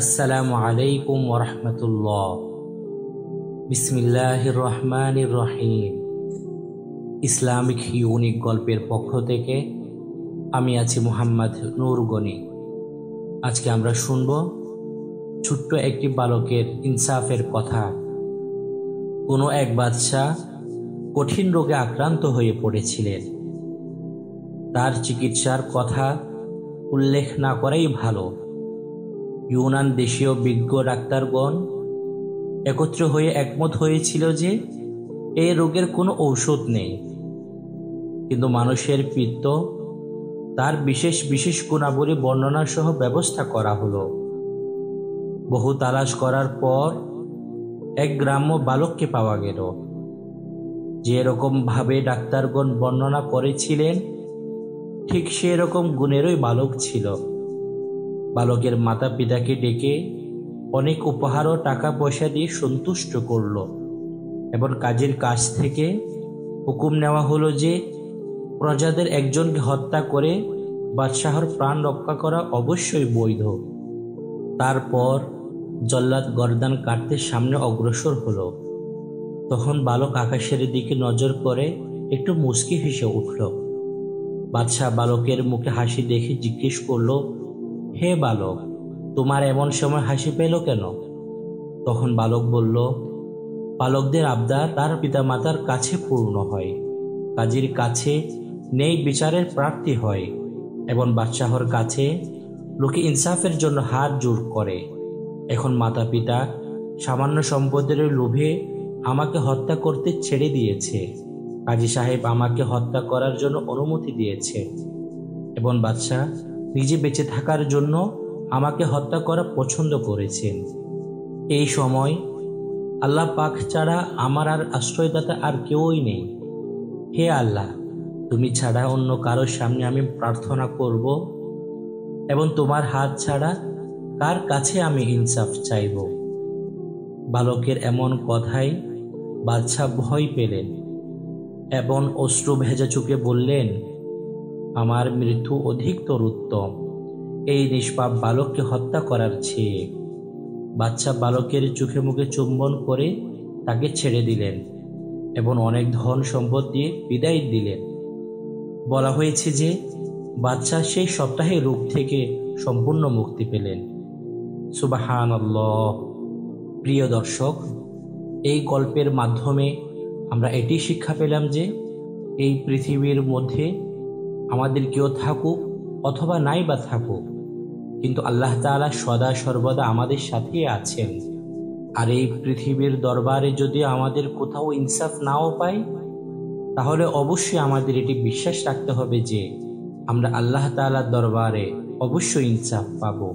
আসসালামু আলাইকুম ওয়া রাহমাতুল্লাহ। বিসমিল্লাহির রহমানির রহিম। ইসলামিক ইউনিক গল্পের পক্ষ থেকে আমি আছি মুহাম্মদ নূর গনি। আজকে আমরা শুনব ছোট্ট একটি বালকের ইনসাফের কথা। কোনো এক বাদশাহ কঠিন রোগে আক্রান্ত হয়ে পড়েছিলেন। তার চিকিৎসার কথা উল্লেখ না করাই ভালো। ইউনান দেশীয় বিজ্ঞ ডাক্তারগণ একত্র হয়ে একমত হয়েছিল যে এই রোগের কোনো ঔষধ নেই, কিন্তু মানুষের পিত্ত তার বিশেষ বিশেষ গুণাবলী বর্ণনা সহ ব্যবস্থা করা হলো। বহু তালাশ করার পর এক গ্রাম্য বালককে পাওয়া গেল। যে রকম ভাবে ডাক্তারগণ বর্ণনা করেছিলেন ঠিক সেরকম গুণেরই বালক ছিল। বালকের মাতা পিতাকে ডেকে অনেক উপহার ও টাকা পয়সা দিয়ে সন্তুষ্ট করল এবং কাজের কাছ থেকে হুকুম নেওয়া হলো যে প্রজাদের একজনকে হত্যা করে বাদশাহর প্রাণ রক্ষা করা অবশ্যই বৈধ। তারপর জল্লাদ গর্দান কাটতে সামনে অগ্রসর হলো। তখন বালক আকাশের দিকে নজর করে একটু মুচকি হেসে উঠল। বাদশাহ বালকের মুখে হাসি দেখে জিজ্ঞেস করলো, হে বালক, তোমার এমন সময় হাসি পেল কেন? তখন বালক বলল, বালকদের আবদার তার পিতামাতার কাছে পূর্ণ হয়, কাজীর কাছে নেই বিচারের প্রার্থী হয় এবং বাদশাহর কাছে লোকে ইনসাফের জন্য হাত জোর করে। এখন মাতা পিতা সামান্য সম্পদের লোভে আমাকে হত্যা করতে ছেড়ে দিয়েছে। কাজী সাহেব আমাকে হত্যা করার জন্য অনুমতি দিয়েছে এবং বাদশাহ নিজে বেঁচে থাকার জন্য আমাকে হত্যা করা পছন্দ করেছেন। এই সময় আল্লাহ পাক ছাড়া আমার আর আশ্রয়দাতা আর কেউই নেই। হে আল্লাহ, তুমি ছাড়া অন্য কারোর সামনে আমি প্রার্থনা করব এবং তোমার হাত ছাড়া কার কাছে আমি ইনসাফ চাইব? বালকের এমন কথায় বাদশাহ ভয় পেলেন এবং অশ্রু ভেজা চোখে বললেন, আমার মৃত্যু অধিকতর উত্তম এই নিষ্পাপ বালককে হত্যা করার চেয়ে। বাদশাহ বালকের চোখে মুখে চুম্বন করে তাকে ছেড়ে দিলেন এবং অনেক ধন সম্পদ দিয়ে বিদায় দিলেন। বলা হয়েছে যে বাদশাহ সেই সপ্তাহে রোগ থেকে সম্পূর্ণ মুক্তি পেলেন। সুবহানাল্লাহ। প্রিয় দর্শক, এই গল্পের মাধ্যমে আমরা এটি শিক্ষা পেলাম যে এই পৃথিবীর মধ্যে আমাদের কেউ থাকুক অথবা নাই বা থাকুক, কিন্তু আল্লাহ তাআলা সদা সর্বদা আমাদের সাথেই আছেন। আর এই পৃথিবীর দরবারে যদি আমাদের কোথাও ইনসাফ নাও পাই, তাহলে অবশ্যই আমাদের এটি বিশ্বাস রাখতে হবে যে আমরা আল্লাহ তাআলার দরবারে অবশ্যই ইনসাফ পাবো।